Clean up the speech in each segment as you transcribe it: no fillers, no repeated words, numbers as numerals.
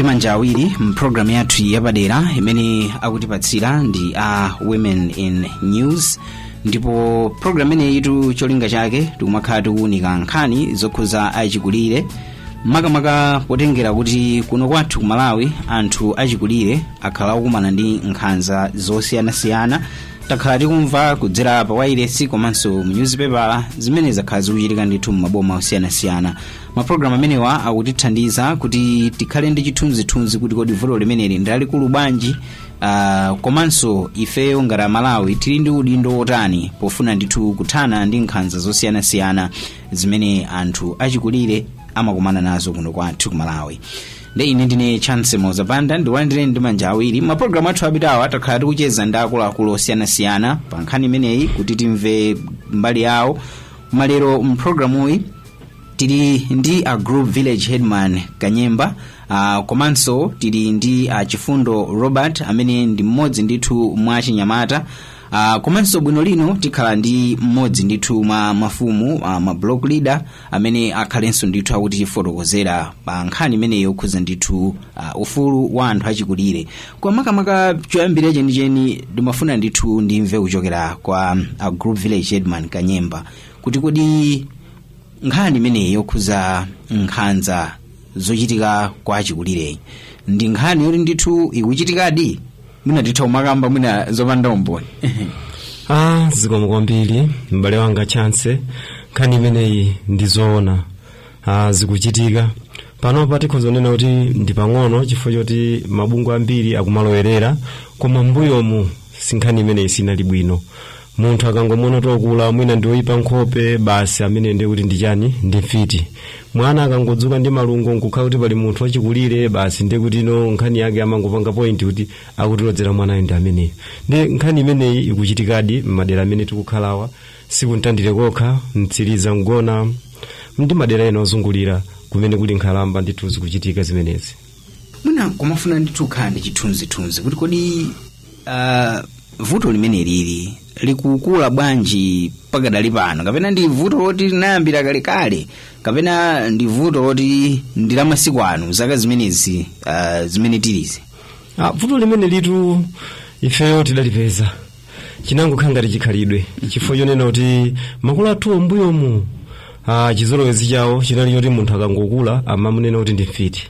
ndi manja awiri mprogramu yathu yapadera imene akutipatsira ndi Women in News, ndipo programu ineyi cholinga chake tikumakhala tikuwunika nkhani zokhuza achikulire, makamaka potengera kuti kuno kwathu ku Malawi anthu achikulire akhala akumana ndi nkhanza zosiyanasiyana. Takhala tikumva kudzera pa wailesi komanso mu newspaper zimene zakhala zikuchitika ndithu m'maboma osiyanasiyana. Maprogramu amenewa akutithandiza kuti tikhale ndi chithunzithunzi kuti kodi vuto limeneli ndalikulu bwanji, komanso ifeyo ngati Malawi tili ndi udindo otani pofuna ndithu kuthana ndi nkhanza zosiyanasiyana zimene anthu achikulire amakumana nazo kuno kwathu ku Malawi. Ndi ine ndine Chance Mozapanda ndiwandire ndi manja awiri. Maprogramu athu apitawa takhala tikucheza ndi akuluakulu osiyanasiyana pa nkhani imeneyi kuti timve mbali yawo. Malero mprogramuyi tili ndi a group village headman Kanyemba, komanso tili ndi Chifundo Robert amene ndi mmodzi ndithu mwa Chinyamata. Komanso bwino lino tikhala ndi mmodzi ndithu mwa mafumu ma block leader amene akhalenso ndithu akuti tifotokozera pa nkhani imeneyi yokhuza ndithu ufulu wa anthu achikulire. Kwa makamaka choyambira chenicheni ndimafuna ndithu ndimve kuchokera kwa a group village headman Kanyemba kuti kodi nkhani imeneyi yokhuza nkhanza zochitika kwa achikulire ndi nkhani yoti ndithu ikuchitikadi mwina ndithu makamba mwina zopanda umboni. Zikomo kwambiri m'bale wanga Chance, nkhani imeneyi ndizoona zikuchitika panopa. tikhoza kunena kuti ndi pang'ono chifukwa choti mabungwe ambiri akumalowerera, koma mbuyomu sinkhani imeneyi sinali bwino. Munthu akangomona tokula mwina ndi oyipa nkhope basi amene ndi kuti ndi chani ndi mfiti. Mwana akangodzuka ndi malungo nkukhala kuti pali munthu wachikulire basi ndi kuti no nkhani yake amangopanga point kuti akutilodzera mwanayo ndi ameneyo. Ndi nkhani imeneyi ikuchitikadi m'madera amene tikukhalawa, sikuntandire kokha mtsiriza mgona ndi madera ena ozungulira kumene kuli nkhalamba ndithu zikuchitika zimenezi. Mwina kumafuna ndithu khala ndi chithunzithunzi kuti kodi vuto limene lili likukula bwanji pakadali pano, kapena ndi vuto loti linayambira kalekale, kapena ndi vuto loti ndi la masiku ano zaka zimenezi zimene tilizi. Vuto limene litu ifeyo tidalipeza chinangokhala ngati chikhalidwe chifukwa chonena kuti makolo athu mbuyomu chizolowezi chawo chinali choti munthu akangokula amamunena kuti ndi mfiti.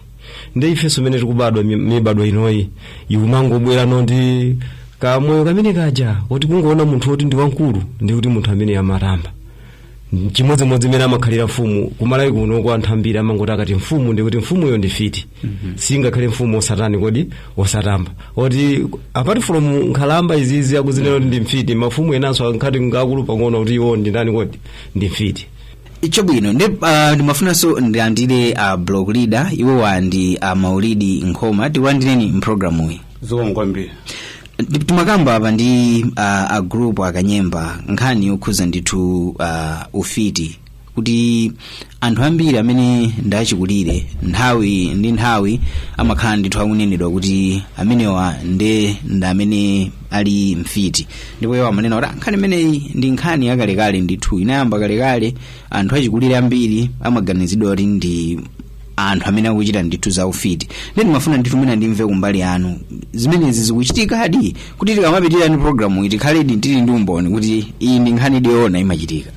Ndi ifenso mene tikubadwa mibadwa inoyi ikumangobwera ndi kamoyo kamene kaja kuti kungoona munthu woti ndi wankulu ndi kuti munthu amene amatamba. Chimodzimodzi mene amakhalira mfumu kumalawi kuno kwa anthu ambiri amangoti akati mfumu ndi kuti mfumuyo ndi fiti. Singakhale mfumu osatani kodi osatamba. Oti apart from nkhalamba izizi akuzinena kuti ndi mfiti, mafumu enanso ankati ngakulu pang'ono kuti iwo ndi ndani kodi ndi mfiti. Icho bwino ndimafunanso ndilandire block leader iwo ndi Maulidi Nkhoma, tiwandireni mprogramuyi. Zikomo kwambiri. Timakamba apa ndi a group Kanyemba nkhani yokhuza ndithu ufiti kuti anthu ambiri amene ndachikulire nthawi ndi nthawi amakhala ndithu akunenedwa kuti amenewa ndi amene ali mfiti, ndipo iwo amanena kuti nkhani imeneyi ndi nkhani yakalekale ndithu inayamba kalekale. Anthu achikulire ambiri amaganizidwa kuti ndi anthu amene akuchita ndithu za ufiti. Ndi mafuna ndithu mwina ndimve kumbali yanu zimenezi zikuchitika hadi kuti tikamapitira ndi programu tikhale tili ndi umboni kuti iyi ndi nkhani ndiyoona imachitika.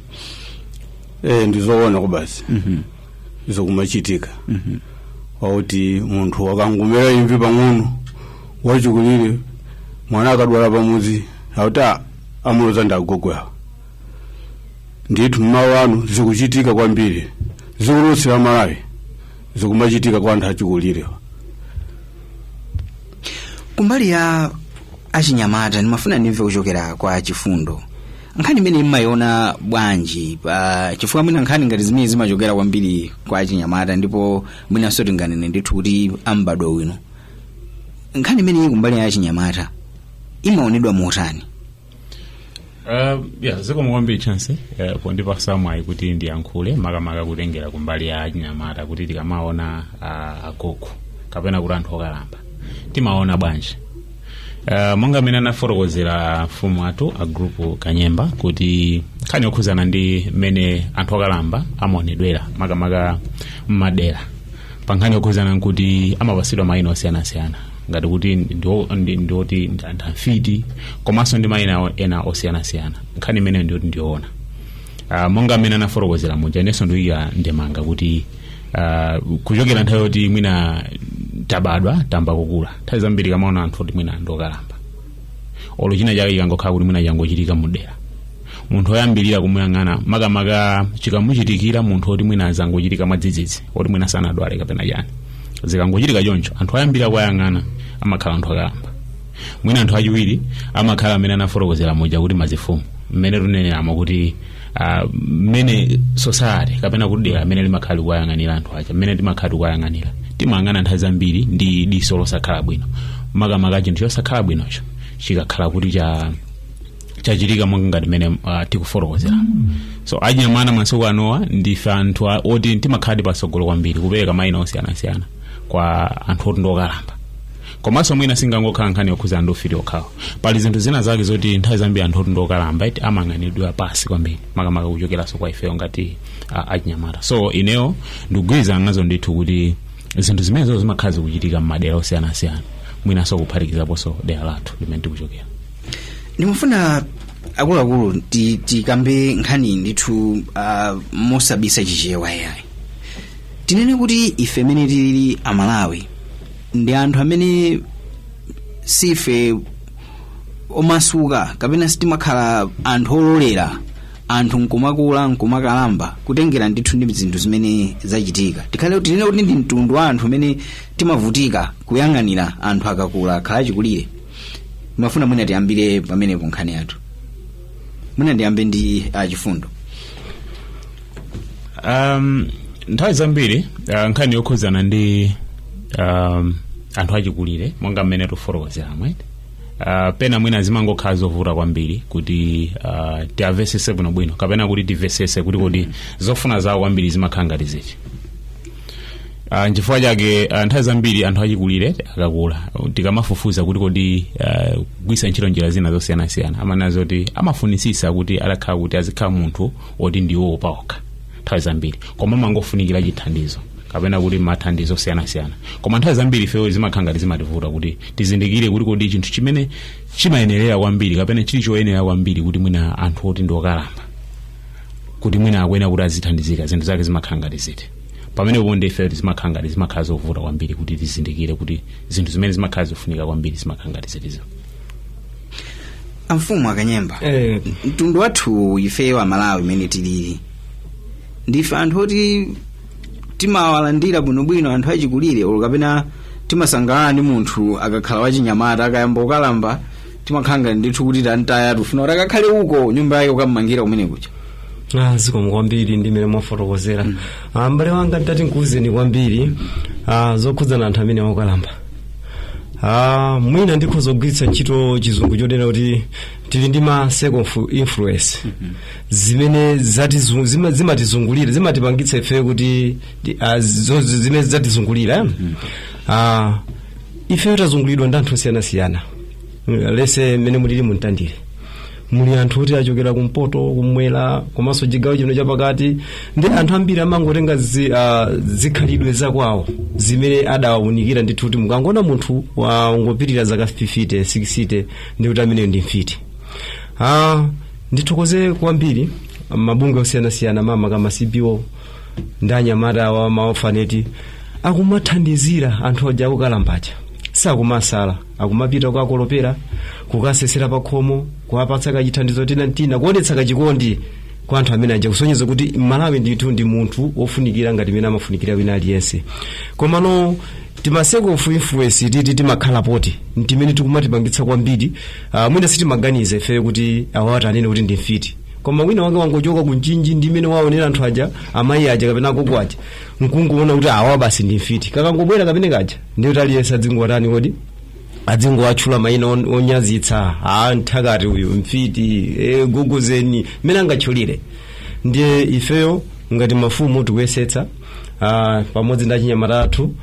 Ndizoona kubasi. Izokumachitika. Wauti munthu akangomera imvi pang'ono wachikulire mwana akadwala pamuzi auta amuloza ndagogwa. Ndithu mmawa anu zikuchitika kwambiri, zikulosera Malawi zikumachitika kwa anthu achikulire. Kumbali ya achinyamata ndimafuna ndimve kuchokera kwa Chifundo, nkhani imene mmayiona bwanji chifukwa mwina nkhani ngati zimene zimachokera kwambiri kwa achinyamata ndipo mwinanso tinganene ndithu kuti ambadwa wino. Nkhani imene kumbali ya achinyamata imaonedwa motani? Zikomo kwambiri Chance pondipasa mwayi kuti ndiyankhule makamaka kutengera kumbali ya achinyamata kuti tikamaona agogo kapena kuti anthu okalamba timaona bwanji. Monga mene anafotokozera mfumu athu a group Kanyemba kuti nkhani yokhuzana ndi mene anthu okalamba amaonedwera makamaka mmadera pankhani yokhuzana nkuti amapasidwa mayina osiyanasiyana ngati kuti ndioti ndamfiti komanso ndi mayina ena osiyanasiyana. Nkhani imene ndioti ndiyoona monga amene anafotokozera muja inenso ndiyika ndemanga kuti kuchokera nthawi yoti mwina tabadwa tamba kukula nthawi zambiri kamaona anthu oti mwina ndokalamba olo china chake chikangokhala kuti mwina changochitika mudera munthu oyambirira kumuyang'ana makamaka chikamuchitikira munthu oti mwina azangochitika mwadzidzidzi oti mwina sanadwale kapena chani zikangochitika choncho anthu oyambirira kuyang'ana amakhala anthu akalamba. Mwina anthu achiwiri amakhala amene anafotokozera muja kuti mazifumu mmene tuneneramo kuti mmene society kapena kuti dera mmene limakhala kuyang'anira anthu aja mmene timakhala kuyang'anira timayang'ana nthawi zambiri ndi diso losakhala bwino makamaka chinthu chosakhala bwinocho chikakhala kuti chachitika monga ngati mmene tikufotokozera. So achinyamata masiku anowa ndife anthu oti timakhala patsogolo kwambiri kupereka mayina osiyanasiyana kwa anthu oti ndokalamba komanso mwina singangokhala nkhani yokhuzana ndi ufiti okhawo pali zinthu zina zake zoti nthawi zambiri anthu oti ndokalamba iti amang'anidwa pasi kwambiri makamaka kuchokeranso kwa ifeyo ngati achinyamata. So ineyo ndikugwirizana nazo ndithu kuti zinthu zimenezo zimakhala zikuchitika m'madera osiyanasiyana mwinanso kuphatikizaponso dera lathu limene tikuchokera. Ndimafuna akuluakulu tikambe nkhani ndithu mosabisa chichewa yayi tinene kuti ife amene tili Amalawi ndi anthu amene sife omasuka kapena sitimakhala anthu ololera anthu nkumakula nkumakalamba kutengera ndithu ndi zinthu zimene zachitika tikhale tinene kuti ndi mtundu wa anthu amene timavutika kuyang'anira anthu akakula akhala achikulire. Mafuna mwina tiyambire pamene nkhani yathu mwina ndiyambe ndi Chifundo. Nthawi zambiri nkhani yokhuzana ndi anthu achikulire monga mmene tifotokozera mwete pena mwina zimangokhala zovuta kwambiri kuti tiamvesese bwinobwino kapena kuti timvesese kuti zofuna zawo kwambiri zimakhala ngati ziti. Nchifukwa chake nthawi zambiri anthu achikulire akakula tikamafufuza kuti kugwisa ntchito njira zina zosiyanasiyana amanazo kuti amafunisisa kuti alakhala kuti azikhala munthu woti ndiwo paokha nthawi zambiri koma mangofunikira chithandizo kapena kuti mathandizo osiyanasiyana koma nthawi zambiri ifeyo zimakhala ngati zimativuta kuti tizindikire kuti chinthu chimene chimayenerera kwambiri kapena chili choyenera kwambiri kuti mwina anthu oti ndokalamba kuti mwina akuyenera kuti azithandizika zinthu zake zimakhala ngati ziti pamene uponde ife zimakhala ngati zimakhala zovuta kwambiri kuti tizindikire kuti zinthu zimene zimakhala zofunika kwambiri zimakhala ngati zitizo. Amfumu Akanyemba mtundu wathu ifeyo Amalawi imene tilili ndife anthu oti timawalandira bwinobwino anthu achikulire olo kapena timasangalala ndi munthu akakhala wachinyamata akayamba kukalamba timakhala ngati ndithu kuti tantaya tufuna kuti akakhale uko nyumba yake ukammangira kumene kucha. Zikomo kwambiri ndi mmene mwafotokozera. Mbale wanga nditati nkuwuzeni kwambiri zokhudzana anthu amene akukalamba. Mwina ndikhoza kugwiritsa ntchito chizungu chonena kuti tili ndi ma second influence zimene zimatizungulira zimatipangitsa ife kuti zimene zatizungulira ife tazungulidwa ndi anthu osiyanasiyana lese mmene mulili muntandire muli anthu oti achokera kumpoto kumwera komanso chigawo chino chapakati ndi anthu ambiri amangotenga zikhalidwe zakwawo zimene adawunikira ndithu kuti mukangona munthu wangopitira zaka 50 60 ndi kuti amene ndi mfiti. Ndithokoze kwambiri mabungwe osiyanasiyana mama kama CBO ndi anyamata wa maorphanage akumathandizira anthu aja akukalambacha sakumasala akumapita kukakolopera kukasesera pakhomo kuwapatsa kachithandizo tina kuonetsa kachikondi kwa anthu amene anja kusonyeza kuti Malawi ndithu ndi munthu wofunikira ngati mene amafunikira wina aliyense. Komano timaseko of influence timakhala poti ntimene tikumatipangitsa kwambiri mwina sitimaganize ife kuti awata anene kuti ndi mfiti koma wina wake wangochoka kunjinji ndimene waonera anthu aja amayi aja kapena akoko aja nkunguona kuti awa basi ndi mfiti kakangobwera kapene kaja ndiyo kuti aliyense adzingowatani kodi adzingowatchula mayina onyazitsa nthakati uyu mfiti guguzeni mmene angatchulire. Ndiye ifeyo ngati mafumu tikuyesetsa pamodzi ndi achinyamata athu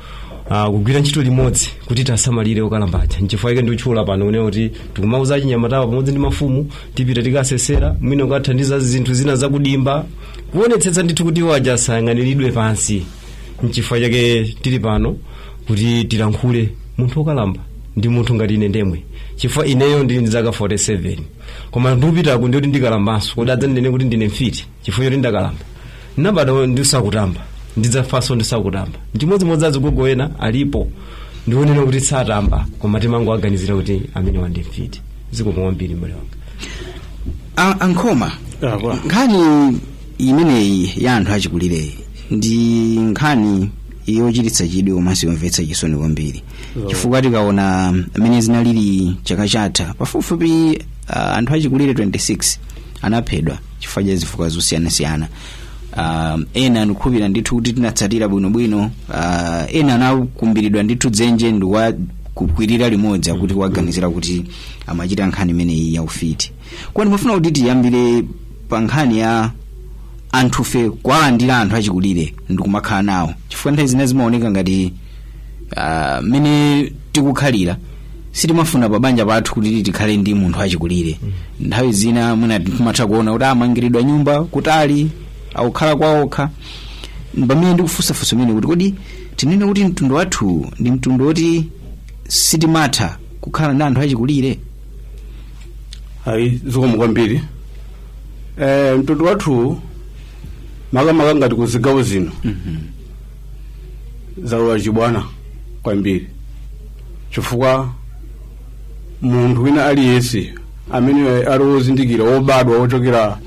kugwira ntchito limodzi kuti tasamalire okalambacha nchifukwa chake ndikutchula pano kunena kuti tikumauza achinyamatawa pamodzi ndi mafumu tipita tikasesera mwina ukathandiza zinthu zina zakudimba kuonetsetsa ndithu kuti iwo aja asayang'aniridwe pansi nchifukwa chake tili pano kuti tilankhule munthu wokalamba ndi munthu ngati ine ndemwe, chifukwa ineyo ndili ndi zaka 47 koma ndikupitako ndi kuti ndikalambanso kodi adzandinene kuti ndine mfiti chifukwa choti ndakalamba. Nabadwa ndisakutamba, ndidzafanso ndisakutamba. Ndimodzimodzi azigogo ena alipo ndiwonena kuti satamba koma timangoaganizira kuti amene wandi mfiti. Zikomo kwambiri mbale wanga. Ankhoma, nkhani imeneyi ya anthu achikulire ndi nkhani yochititsa chidwi komanso yomvetsa chisoni kwambiri, chifukwa tikaona amene zinalili chaka chatha pafupifupi anthu achikulire 26 anaphedwa chifukwa cha zifukwa zosiyanasiyana. Ena ndikukhulupirira ndithu kuti tinatsatira bwinobwino, ena anakumbiridwa ndithu dzenje ndikukwirira limodzi akuti kuwaganizira kuti amachita nkhani imeneyi ya ufiti. Kwa ndimafuna kuti tiyambire pa nkhani ya anthufe kuwalandira anthu achikulire ndikumakhala nawo, chifukwa nthawi zina zimaoneka ngati mene tikukhalira sitimafuna pa banja pathu kuti tikhale ndi munthu achikulire. Nthawi zina mwina timatha kuona kuti amangiridwa nyumba kutali akukhala kwawokha. Pamene ndikufunsafunsa mene kuti kodi tinene kuti mtundu wathu ndi mtundu woti sitimatha kukhala ndi anthu achikulire. Hayi, zikomo kwambiri. Mtundu wathu makamaka ngati kuzigawo zino zalowa chibwana kwambiri, chifukwa munthu wina aliyense amene ali wozindikira wobadwa wochokera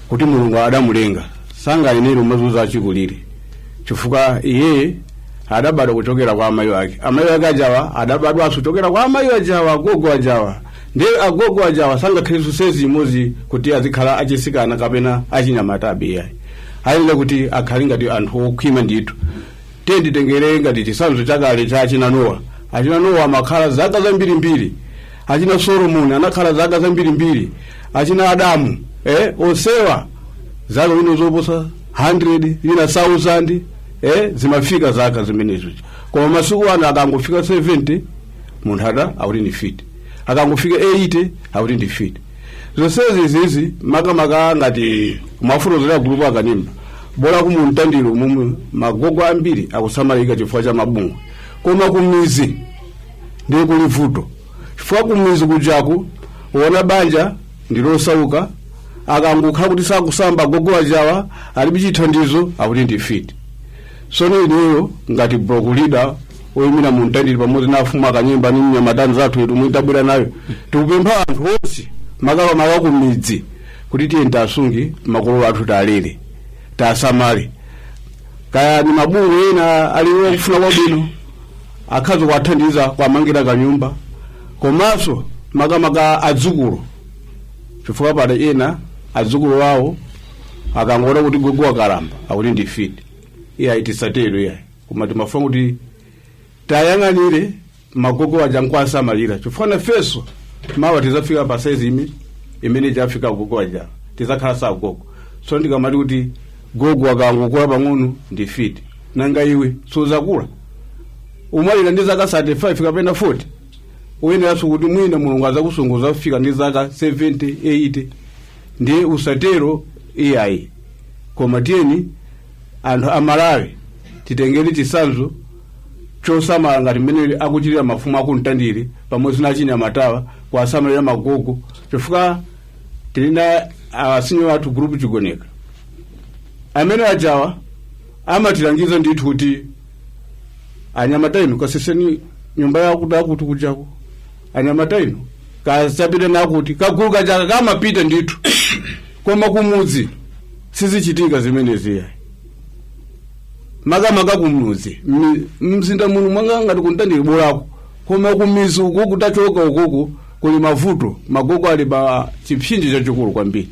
kuti Mulungu adamulenga sangayenera umazuza achikulire, chifukwa iye adabadwa kuchokera kwa amayi ake. Amayi ake ajawa adabadwa kuchokera kwa amayi ajawa, agogo ajawa. Ndi agogo ajawa sangakhale sezi imodzi kuti azikhala achisikana kapena achinyamata abiyayi. Ayenera kuti akhale ngati anthu okhwima ndithu. Tenditengere ngati chisanzo chakale cha achina Nowa. Achina Nowa amakhala zaka zambirimbiri. Achina Solomoni anakhala zaka zambirimbiri. Achina Adamu onsewa zaka zino zoposa 100 ina 1000 zimafika zaka zimenezo. Koma masiku ano akangofika 70 munthu akuti ndi fiti, akangofika 80 akuti ndi fiti. Zonsezi izi makamaka ngati mafuroza gulupu akanimba bola kumutandiro mumwe magogo ambiri akusamalika chifukwa cha mabungwe, koma kumizi ndi kuli vuto. Chifukwa kumizi kujaku uona banja ndilosauka akangokhala kuti sakusamba gogo ajawa alibe chithandizo akuti ndi fiti. Sono ineyo ngati brokulida oyimira muntandiro pamodzi na afumu akanyimba ni mnyamatani zathu yetu mwitabwera nayo tikupempha anthu onse makamaka kumidzi kuti tiyenda asungi makolo athu talere tasamale. Kaya ni mabungwe ena aliwo kufuna kwabwino akhazo kwathandiza kwamangira kanyumba, komanso makamaka adzukulu, chifukwa pale ena adzukulu wawo akangona kuti gogo akalamba akuti ndi fiti. Iya itisatero iya koma timafuna kuti tayang'anire magogo aja nkwasamalira, chifukwa nafeso mawa tizafika pa size imene jafika gogo aja tizakhala sa gogo. So ndikamati kuti gogo akangokula pang'ono ndi fiti, nanga iwe sozakula umalira ndi zaka 35 kapena 40 uyeneranso kuti mwina Mulungu azakusunguza kufika ndi zaka 70 80 ndi usatero iyayi. Koma tiyeni anthu amalawi titengere chisanzo chosamala ngati mmene akuchitira mafumu akuntandire pamodzi na achinyamatawa kuwasamalira magogo, chifukwa tilina asinyo athu group chigoneka amene ajawa amatilangiza ndithu kuti anyamata inu kaseseni nyumba yakuti akuti kuchako, anyamata inu kasapita nakuti kagulu kajaka kamapita ndithu koma kumudzi sizichitika zimenezi yayi. Makamaka kumudzi mzinda muno mwanga ngati kuntandire bolako, koma kumizi uku kutachoka ukuku kuli mavuto, magogo ali pa chipsinjo chachikulu kwambiri.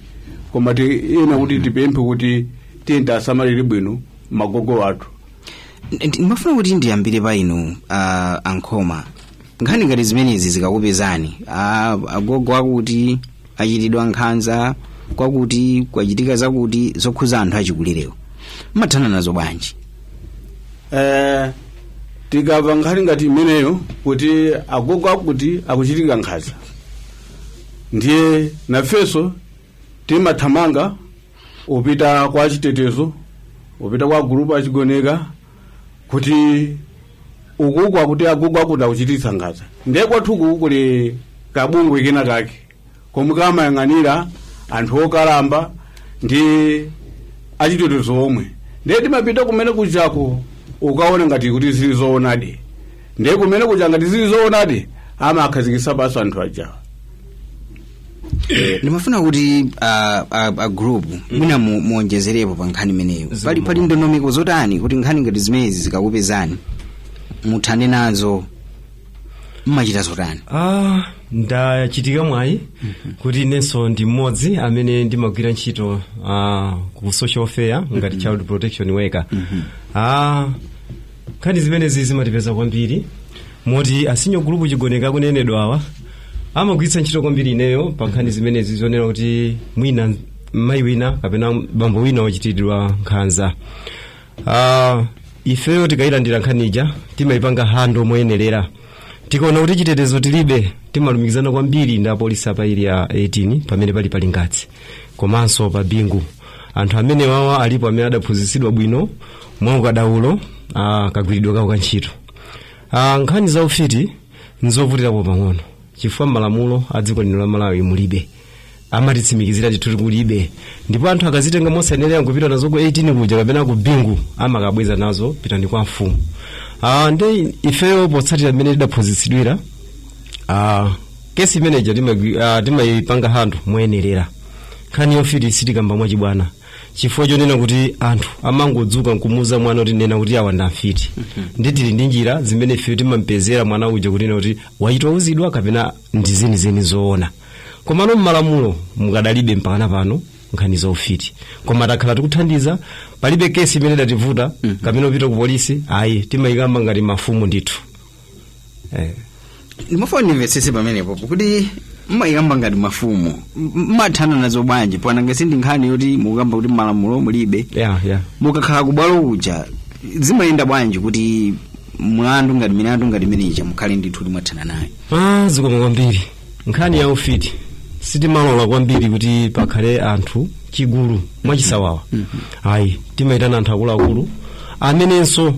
Koma ena kuti tipemphe kuti tiyenda asamalire bwino magogo athu. Ndimafuna kuti ndiyambire pa inu Ankhoma, nkhani ngati zimenezi zikakupezani, agogo akuti achitidwa nkhanza kwakuti kwachitika zakuti zokhuza anthu achikulirewo, mathana nazo bwanji? Tikava nkhani ngati imeneyo kuti agogo akuti akuchitika nkhanza, ndiye nafeso timathamanga upita kwa chitetezo, upita kwa group achigoneka kuti ukukwa kuti akugwa kuti akuchititsa ngaza ndiye kwathu kuli kabungwe kena kake komwe kamayang'anira anthu okalamba ndi achitetezo omwe ndiye timapita kumene kuchako ukaona ngati kuti zili zoonadi ndiye kumene kucha ngati zili zoonadi amakhazikitsa basi anthu ajawa. Ndimafuna kuti a group mwina muonjezerepo pa nkhani imeneyo pali ndondomeko zotani kuti nkhani ngati zimenezi zikakupezani muthane nazo mmachita zotani? Ndachitika mwayi kuti inenso ndi mmodzi amene ndimagwira ntchito ku social fair ngati child protection worker. Nkhani zimenezi zimatipeza kwambiri moti asinyo group chigoneka kunenedwa awa amagwiritsa ntchito kwambiri ineyo pa nkhani zimenezi zonena kuti mwina mayi wina kapena bambo wina wachitidwa nkhanza. Ifeyo tikayilandira nkhaniija timayipanga hando moyenerera tikaona kuti chitetezo tilibe timalumikizana kwambiri ndi apolisi apa ili ya 18 pamene pali ngatsi komanso pa bingu anthu amene wawa alipo amene adaphunzitsidwa bwino mwaukadaulo kagwiridwe kawo kantchito. Nkhani za ufiti nzovutirapo pang'ono chifukwa malamulo a dziko lino la Malawi mulibe amatitsimikizira tituli kulibe ndipo anthu akazitenga mosayenera kupita nazo ku 18 kuja kapena ku bingu amakabweza nazo pitani kwa mfumu. Ndi ifeyo potsatira mmene tidaphunzitsidwira kesi manager timayipanga hando moyenerera nkhani yofiti sitikamba mwachibwana chifukwa chonena kuti anthu amangodzuka nkumuza mwana kuti nena kuti awa ndamfiti nditili ndi njira zimene ife timampezera mwana uja kunena kuti wachitozidwa kapena ndi zenizeni zoona komano mmalamulo mukadalibe mpakana pano nkhani za ufiti koma takhala tikuthandiza palibe kesi imene dativuta kapena upita ku polisi ayi timayikamba ngati mafumu ndithu. Ndimafuna ndimvetsetse pamenepo kuti mmayikamba ngati mafumu mmathana nazo bwanji pananga sindi nkhani yoti mukamba kuti malamulo mulibe mukakhala kubwalo uja zimayenda bwanji kuti mlandu ngati milandu ngati imeneja mukhale ndithu mwathana naye? Zikoma kwambiri nkhani ya ufiti sitimalola kwambiri kuti pakhale anthu chigulu mwachisawawa. Ayi timayitana anthu akuluakulu amenenso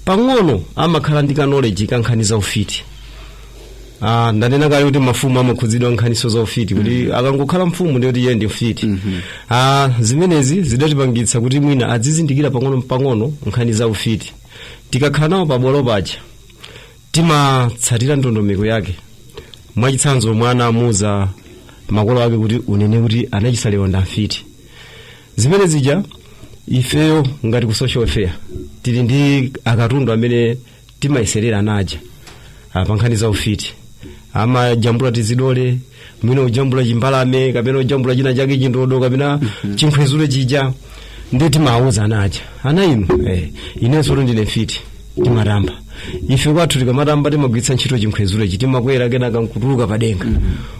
pang'ono amakhala ndi knowledge ka nkhani za ufiti. Ndanena kale kuti mafumu amakhudzidwa nkhaniso za ufiti kuti akangokhala mfumu ndi kuti iye ndi ufiti. Zimenezi zidatipangitsa kuti mwina adzizindikira pang'ono nkhani za ufiti. Tikakhala nawo pabwalo paja timatsatira ndondomeko yake mwachitsanzo mwana amuza makolo ake kuti unene kuti anachisalewa ndamfiti. Zimene zija ifeyo ngati ku social fair tili ndi akatundu amene timayeserera naja pa nkhani za ufiti. Amajambula tizidole mwina ujambula chimbalame kapena ujambula china chake chindodo kapena chinkhwezule chija ndi timawuza naja ana inu inenso ndine fiti timatamba ife kwathu tikamatamba timagwiritsa ntchito chinkhwezule chitimakwera kenaka nkutuluka padenga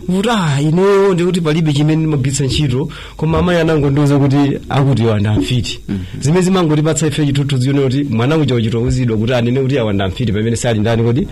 kuti ineyo ndi kuti palibe chimene ndimagwiritsa ntchito koma amayi anangondiuza kuti akuti iwo andamfiti. Zimene zimangotipatsa ife chitutu zione kuti mwana uja uchitowuzidwa kuti anene kuti awa ndamfiti pamene sali ndani kuti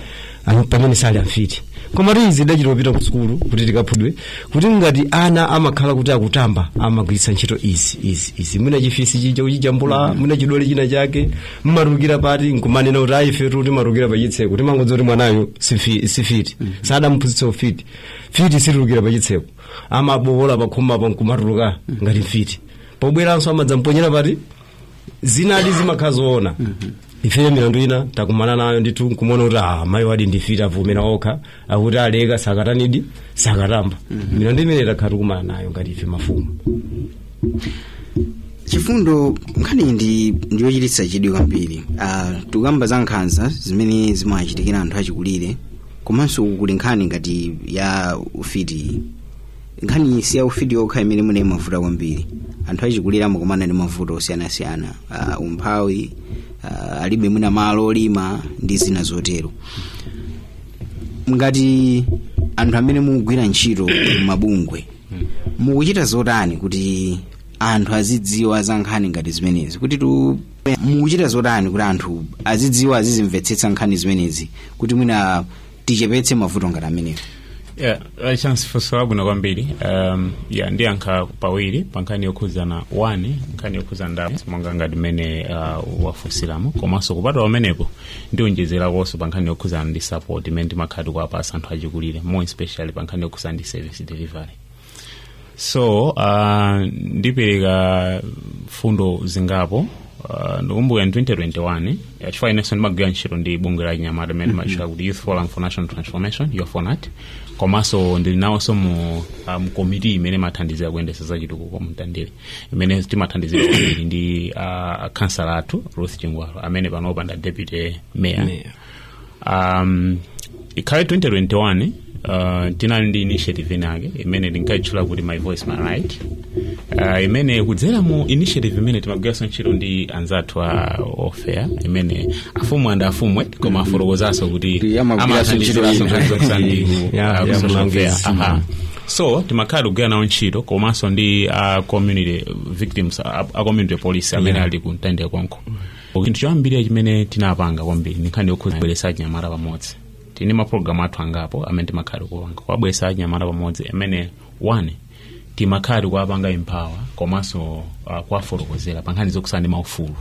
pamene sali amfiti. Koma izi dachitopita ku sukulu kuti tikaphudwe kuti ngati ana amakhala kuti akutamba amagwiritsa ntchito izi mwina chifisi chija uchijambula mwina chidole china chake mmarukira pati nkumanena kuti ife tuti marukira pachitseko timangodza kuti mwanayo sifiti sadamphunzitsa ufiti fiti sirukira pachitseko amabowola pakhoma pa nkumatuluka ngati mfiti pobweranso amadzambonyera pati zinali zimakhala zoona. Ifeyo milandu ina takumana nayo ndithu nkumona kuti mayi wadi ndifita avumera okha akuti aleka sakatanidi sakatamba. Milandu imene takhala tikumana nayo ngati ife mafumu. Chifundo nkhani ndiyochititsa chidwi kwambiri. Tukamba za nkhanza zimene zimachitikira anthu achikulire komanso kuli nkhani ngati ya ufiti. Nkhani si ya ufiti yokha imene mune mavuto kwambiri. Anthu achikulire amakumana ndi mavuto osiyanasiyana, umphawi, alibe mwina malo olima ndi zina zotero. Ngati anthu amene mukugwira ntchito mabungwe mukuchita zotani kuti anthu azidziwa za nkhani ngati zimenezi kuti mukuchita zotani kuti anthu azidziwa azizimvetsetsa nkhani zimenezi kuti mwina tichepetse mavuto ngati amenewo? chance for bwino kwambiri ndiyankha pawiri pankhani yokhuzana 1 nkhani yokhuzana ndalama monga ngati mmene wafunsiramo komanso kupatula pamenepo ndiwonjezerakonso pankhani yokhuzana ndi support imene ndimakhala kuwapasa anthu achikulire more especially pankhani yokhuzana ndi service delivery. So ndipereka fundo zingapo ndikumbuka in 2021 chifukwa inenso ndimagwira ntchito ndi bungwe la Chinyamata imene timachita kuti Youth Forum for National Transformation YOFONAT, komanso ndili nawonso mu committee imene imathandizira kuyendetsa zachitukuko mtandire imene timathandizira kwambiri ndi kansala athu Ruth Chingwalo amene panopa nda deputy mayor. Ikhale 2021 tinali ndi initiative inake imene tinkayitchula kuti My Voice My Right, imene kudzera mu initiative imene timagwiranso ntchito ndi anzathu a Ofair imene afumu anda afumwe koma afotokozanso kuti amathandiziraso so timakhala kugwira nawo ntchito komanso ndi community victims a community police amene ali ku Mtandire konko. Chinthu choyambirira chimene tinapanga kwambiri nkhani yokhuzabweretsa Chinyamata pamodzi. Tini maprogramu athu angapo amene timakhala kuwanga kwabweretsa Chinyamata pamodzi amene 1 timakhala kuwapanga empower komanso kuwafotokozera pankhani zokhuzana ndi maufulu.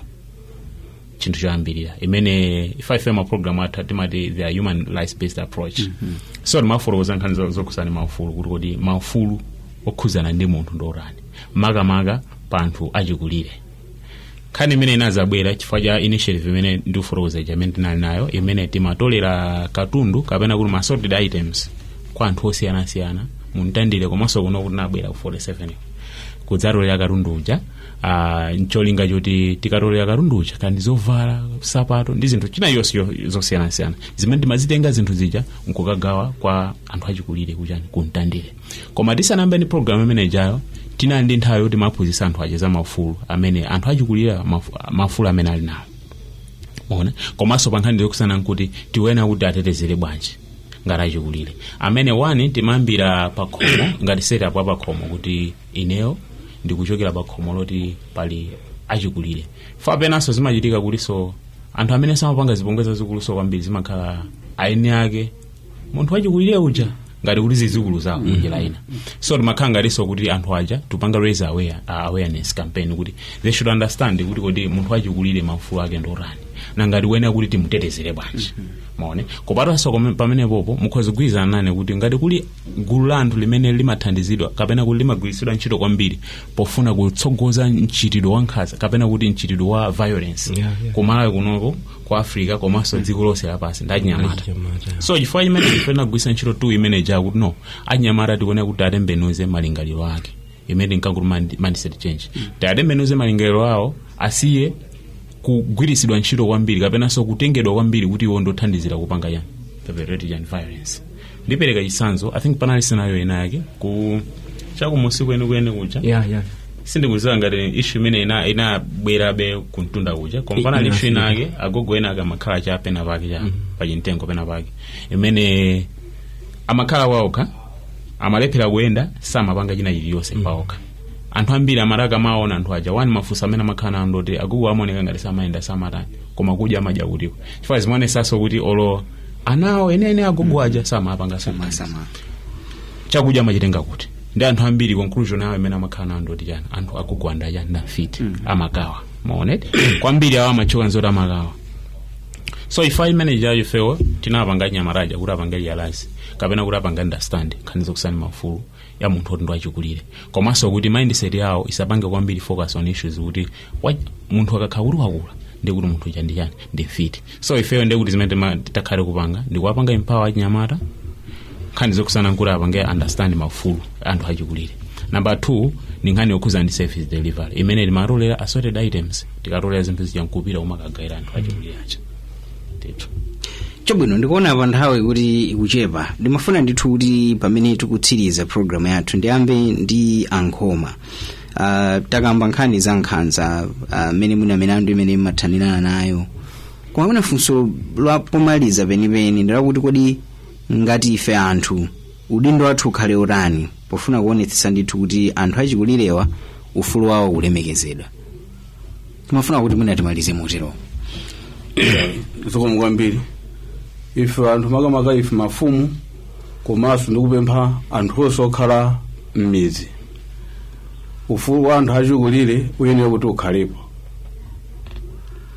Chinthu choyambirira imene ife maprogramu athu timati the human rights based approach. So timafotokoza nkhani zokhuzana ndi maufulu kuti maufulu okhuzana ndi munthu ndorani makamaka pa anthu achikulire. Nkhani imene inazabwera chifukwa cha initiative imene ndikufotokoza imene tinali nayo imene timatolera katundu kapena kuti assorted items kwa anthu osiyanasiyana mu Mtandire komanso kuno kuti nabwera ku 47 kudzatolera katundu uja ncholinga choti tikatolera katundu uja kandi zovala sapato ndi zinthu china yonse zosiyanasiyana zimene timazitenga zinthu zija nkukagawa kwa anthu achikulire ku Mtandire. Koma tisanayambe ndi program imene jayo tinali ndi nthawi yoti maphunzitsa anthu acheza maufulu amene anthu achikulira maufulu amene ali nawo. Mona komanso pankhani yokusana nkuti tiwena kuti atetezere bwanji ngati achikulire amene 1 timayambira pakhomo ngati setup pa pakhomo kuti ineyo ndikuchokera pakhomo loti pali achikulire. Fa penanso zimachitika kuliso anthu amene samapanga zipongeza zikuluso kwambiri zimakhala aini ake munthu achikulire uja ngati kuti zizukulu zawo njira ina. So timakhala ngatiso kuti anthu aja tupanga raise awareness campaign kuti they should understand kuti kodi munthu achikulire maufulu ake ndorani na ngati wena kuti timutetezere bwanji. Maone kupataso pamene popo mukhoza kugwirizana nane kuti ngati kuli gulu la anthu limene limathandizidwa kapena kuti limagwiritsidwa ntchito kwambiri pofuna kutsogoza mchitidwe wa nkhanza kapena kuti mchitidwe wa violence kumalawi kunoko kwa Africa komanso dziko lonse lapansi ndi Achinyamata. So chifukwa chimene tifuna kugwiritsa ntchito tu imene ja kuti no Achinyamata tikuona kuti atembenuze malingaliro ake imene nkakuti mindset change atembenuze malingaliro awo asiye kugwiritsidwa ntchito kwambiri kapenanso kutengedwa kwambiri kuti iwo ndothandizira kupanga ya perpetrated and violence. Ndipereka chitsanzo I think panali scenario ina yake ku chakumusi kwene kucha sindikuziwa ngati issue imene inabwerabe ku Mtunda kucha koma panali issue ina yake agogo ena akamakhala cha pena pake cha pachimtengo pena pake imene amakhala waokha amalephera kuyenda samapanga china chiliyonse paokha. Anthu ambiri amaraka maona anthu aja wani mafusa amene amakhala ndoti agugu amaoneka ngati samayenda samatani koma kudya amadya kutiko chifukwa zimaonesanso kuti olo anawo ene agugu aja samapanga sama chakudya amachitenga kuti ndi anthu ambiri conclusion yawo imene amakhala ndoti chana anthu agugu andaja nda fit amakawa maonete kwambiri awo amachoka nzoti amakawa. So ifai manager ifewo tinapanga Chinyamata kuti apanga realize kapena kuti apanga understand nkhani zokusana maufulu ya munthu oti ndo achikulire komanso kuti mindset yawo isapange kwambiri focus on issues kuti munthu akakhala kuti wakula ndi kuti munthu chandi chani ndi fit. So ifewo ndi kuti zimene titakhale kupanga ndi kuwapanga empower Chinyamata nkhani zokusana kuti apange understand maufulu anthu achikulire. Number 2 ni nkhani yokhuza ndi service delivery imene limatolera assorted items tikatolera zinthu zijankupira umakagaira anthu achikulire acha. Chabwino ndikuona pa nthawi kuti ikuchepa ndimafuna ndithu kuti pamene tikutsiriza programu yathu ndiyambe ndi Ankhoma. Takamba nkhani za nkhanza mene muna milandu imene mathanirana nayo koma kuna funso lwapomaliza penipeni ndirakuti kodi ngati ife anthu udindo wathu ukhale otani pofuna kuonetsetsa ndithu kuti anthu achikulirewa ufulu wawo ulemekezedwa. Timafuna kuti mwina timalize motero. Zikomo kwambiri ife anthu makamaka ife mafumu komanso ndikupempha anthu onse okhala m'mizi ufulu wa anthu achikulire uyenera kuti ukhalepo,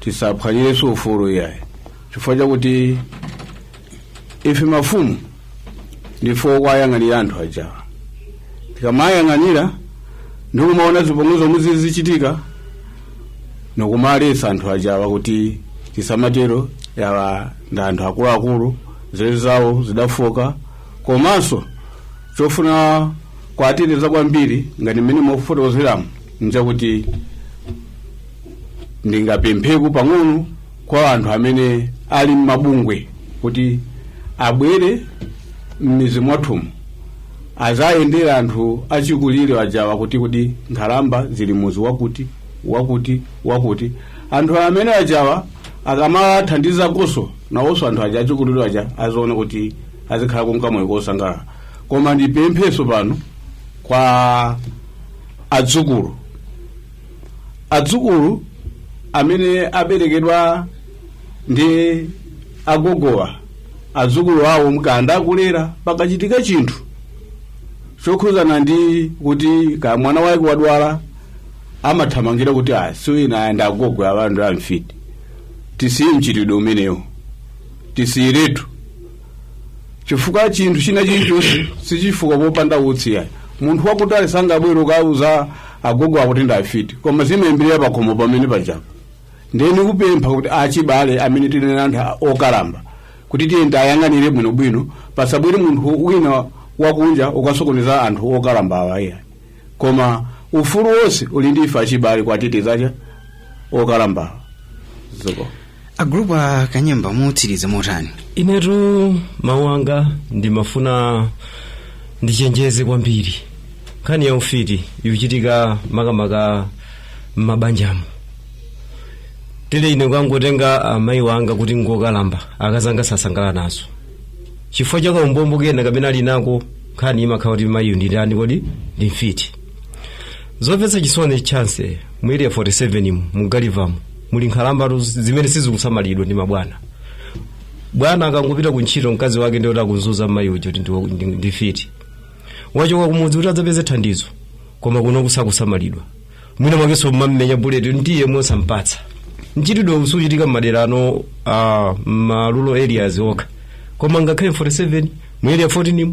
tisaphwanyirenso ufulu iyayi, chifukwa chakuti ife mafumu ndife okwayang'anira anthu ajawa. Tikamayang'anira ndikumaona zipongwe zomwe zichitika nokumalesa anthu ajawa kuti tisamatero yawa ndi anthu akuluakulu zere zawo zidafoka. Komanso chofuna kwateteza kwambiri ngati mmene mwakufotokozeramu njakuti ndingapempheku pang'ono kwa anthu amene ali m'mabungwe kuti abwere m'mizi mwathumu azayendera anthu achikulire ajawa kuti nkhalamba zili muzi wakuti anthu amene ajawa akamathandiza koso nawonso anthu aja achikulire aja aziona kuti azikhala konkamwe kosangalala. Koma ndipempheso pano kwa adzukulu amene aberekedwa ndi agogowa, adzukulu awo mkanda akulera pakachitika chinthu chokhuzana ndi kuti ka mwana wake wadwala amathamangira kuti siwina ayenda agogo abantu amfiti. Tisiye mchitidwe umenewo, tisiyiretu, chifukwa chinthu china chilichonse sichifukwa popanda utsi yayi. Munthu wakutali sangabwera ukauza agogo akuti ndafiti, koma zimembirira pakhomo pamene pajapo. Ndeni kupempha kuti achibale amene tili anthu okalamba kuti tiyende ayang'anire bwinobwino, pasabwere munthu wina wakunja ukasokoneza anthu okalamba awa. Koma ufulu wonse uli ndi ife achibale kwateteza okalamba. Zoko agrupu a Kanyamba mutsiriza motani? Inetu mawu anga ndimafuna ndichenjeze kwambiri nkhani ya ufiti ikuchitika makamaka m'mabanjamu. Tile ine kwangotenga amayi wanga kuti ngokalamba akazanga sasangala nazo chifukwa chaka umbombo kena kapena ali nako nkhani imakhala kuti mayiyo ndi ndani kodi ndi mfiti. Zomvetsa chisoni chance mu area 47 mu Galivamu muli nkhalamba zimene sizikusamalidwa ndi mabwana. Bwana akangopita kuntchito mkazi wake ndiye kuti akunzuza mayiyo kuti ndi fiti. Wachoka kumudzi kuti adzapeze thandizo koma kuno kusakusamalidwa. Mwina mwakenso mmamenya buleti ndiye mosampatsa. Mchitidwe usuchitika m'madera ano ma rural areas okha. Koma ngakhale 47 mu area 14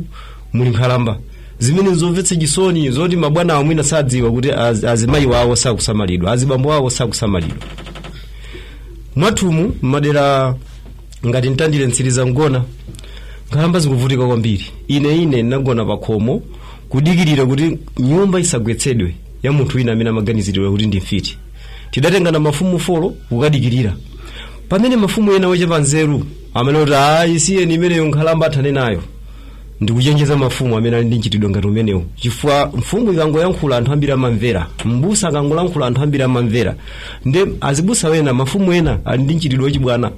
muli nkhalamba zimene zomvetsa chisoni zoti mabwana awo mwina sadziwa kuti azimayi wawo sakusamalidwa, azibambo wawo sakusamalidwa. Mwathumu madera ngati Ntandire Ntsiriza Ngona nkhalamba zikuvutika kwambiri. Ine ndinagona pakhomo kudikirira kuti nyumba isagwetsedwe ya munthu wina amene amaganiziridwa kuti ndi mfiti. Tidatengana mafumu folo kukadikirira. Pamene mafumu ena ochepa nzeru amene kuti isiyeni imeneyo nkhalamba athane nayo. Ndikuchenjeza mafumu amene ali ndi mchitidwe ngati umenewo. Chifukwa mfumu ikangoyankhula anthu ambiri amamvera, mbusa akangolankhula anthu ambiri amamvera. Nde azibusa wena mafumu ena ali ndi mchitidwe wachibwana.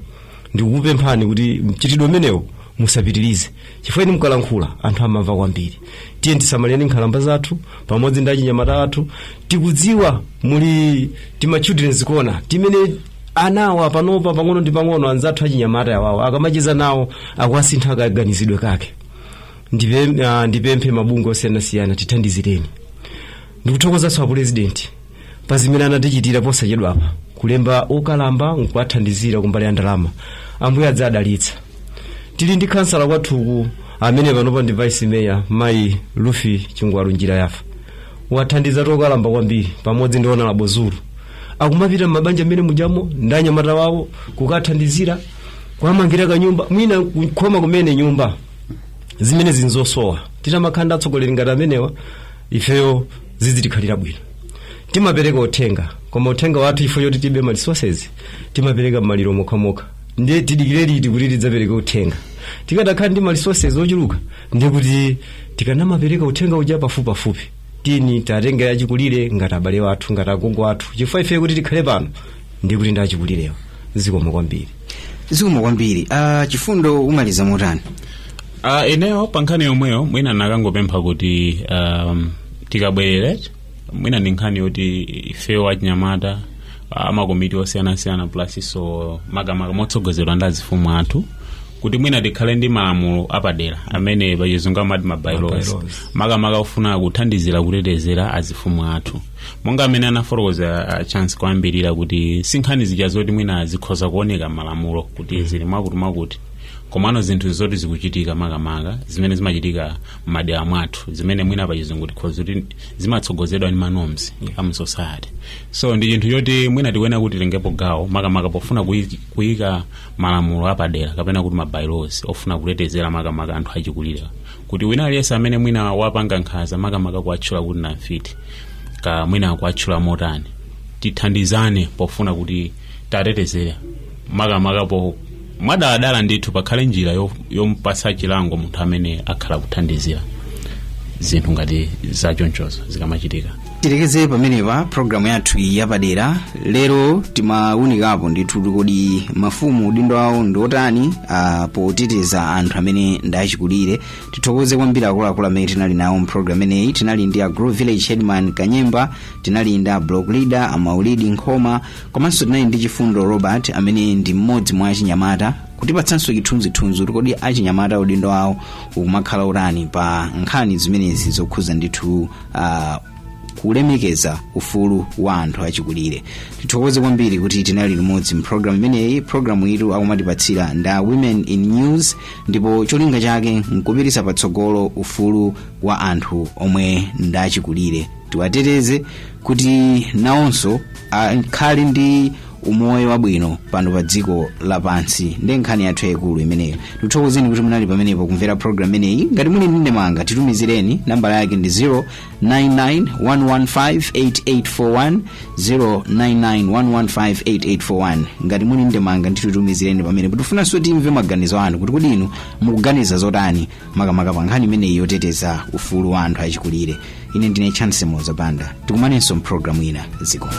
Ndikukupemphani kuti mchitidwe umenewo musapitirize. Chifukwa ine mukalankhula anthu amamva kwambiri. Tiye tisamalireni nkhalamba zathu pamodzi ndi achinyamata athu. Tikudziwa muli tima children's corner timene anawa panopa pang'ono ndi pang'ono anzathu achinyamata yawawo akamacheza nawo akwasintha kaganizidwe kake. Ndipemphe mabungwe osiyanasiyana tithandizireni. Ndikuthokozanso president pa zimene anatichitira posachedwa apa kulemba okalamba nkuwathandizira kumbali ya ndalama. Ambuye adzadalitsa. Tili ndi kansala kwathuku amene panopa ndi vice mayor Mayi Lufi Chingwalu Njira Yafa. Wathandiza tokalamba kwambiri pamodzi ndi Honorable Zulu. Akumapita m'mabanja amene mujamo ndi anyamata wawo kukathandizira kwamangira kanyumba mwina kukhoma kumene nyumba zimene zinzosowa. Titamakhala atsogoleri ngati amenewa ifeyo zizitikhalira bwino. Timapereka uthenga koma uthenga wathu ifo yoti tibe ma resources timapereka maliro mokhamoka. Ndiye tidikire liti kuti tidzapereka uthenga. Tikadakhala ndi ma resources ochuluka ndiye kuti tikanamapereka uthenga uja pafupi. Tini tatengera achikulire ngati abale wathu ngati agogo athu. Chifukwa ife kuti tikhale pano ndiye kuti ndi achikulirewa. Zikomo kwambiri. Chifundo umaliza motani? Ineyo pankhani yomweyo mwina nakangopempha kuti tikabwerere mwina ndi nkhani yoti ifeyo achinyamata amakomiti osiyanasiyana plus so makamaka motsogozedwa ndi azifumu athu kuti mwina tikhale ndi malamulo apadera amene pachizungu amati mabylaws makamaka ufuna kuthandizira kutetezera azifumu athu monga amene anafotokoza chance kwambirira kuti sinkhani zija zoti mwina zikhoza kuoneka malamulo kuti zili mwakuti komano zinthu zoti zikuchitika makamaka zimene zimachitika m'madera mwathu zimene mwina pachizungu tikhoza kuti zimatsogozedwa ndi manorms a society. So ndi chinthu choti mwina tikuyenera kuti tengepo gawo makamaka pofuna kuyika malamulo apadera kapena kuti mabylaws ofuna kutetezera makamaka anthu achikulire kuti wina aliyense amene mwina wapanga nkhanza makamaka kuatchula kuti nafiti ka mwina kuatchula motani tithandizane pofuna kuti tatetezere makamaka po mwadala ndithu pakhale njira yompasa chilango munthu amene akhala kuthandizira zinthu ngati zachonchozo zikamachitika. tilekeze pamenepa programu yathu yapadera lero timawunikapo ndithu kodi mafumu udindo awo ndiotani poteteza anthu amene ndachikulire. tithokoze kwambiri akuluakulu amene tinali nawo mpulogalamu imeneyi. tinali ndi a Grove Village Headman Kanyemba, tinali ndi a block leader Amaulidi Nkhoma, komanso tinali ndi Chifundo Robert amene ndi mmodzi mwa achinyamata kutipatsanso chithunzithunzi kuti kodi achinyamata udindo awo ukumakhala utani pa nkhani zimenezi zokhuza ndithu kulemekeza ufulu wa anthu achikulire. tithokoze kwambiri kuti tinali limodzi mpulogalamu imeneyi. pulogalamu itu akumatipatsira nda Women in News, ndipo cholinga chake nkupititsa patsogolo ufulu wa anthu omwe ndachikulire, tiwateteze kuti nawonso akhale ndi umoyo wabwino pano pa dziko lapansi. ndi nkhani yathu yaikulu imeneyo. tithokozeni kuti munali pamenepo kumvera programu imeneyi. ngati muli ndi ndemanga titumizireni, nambala yake ndi 0991158841 0991158841. ngati muli ndi ndemanga titumizireni pamenepo. tifunanso timve maganizo anu kuti kodi inu mukuganiza zotani makamaka pa nkhani imeneyi yoteteza ufulu wa anthu achikulire. ine ndine Chance Moza Banda, tikumanenso mpulogalamu ina ziko.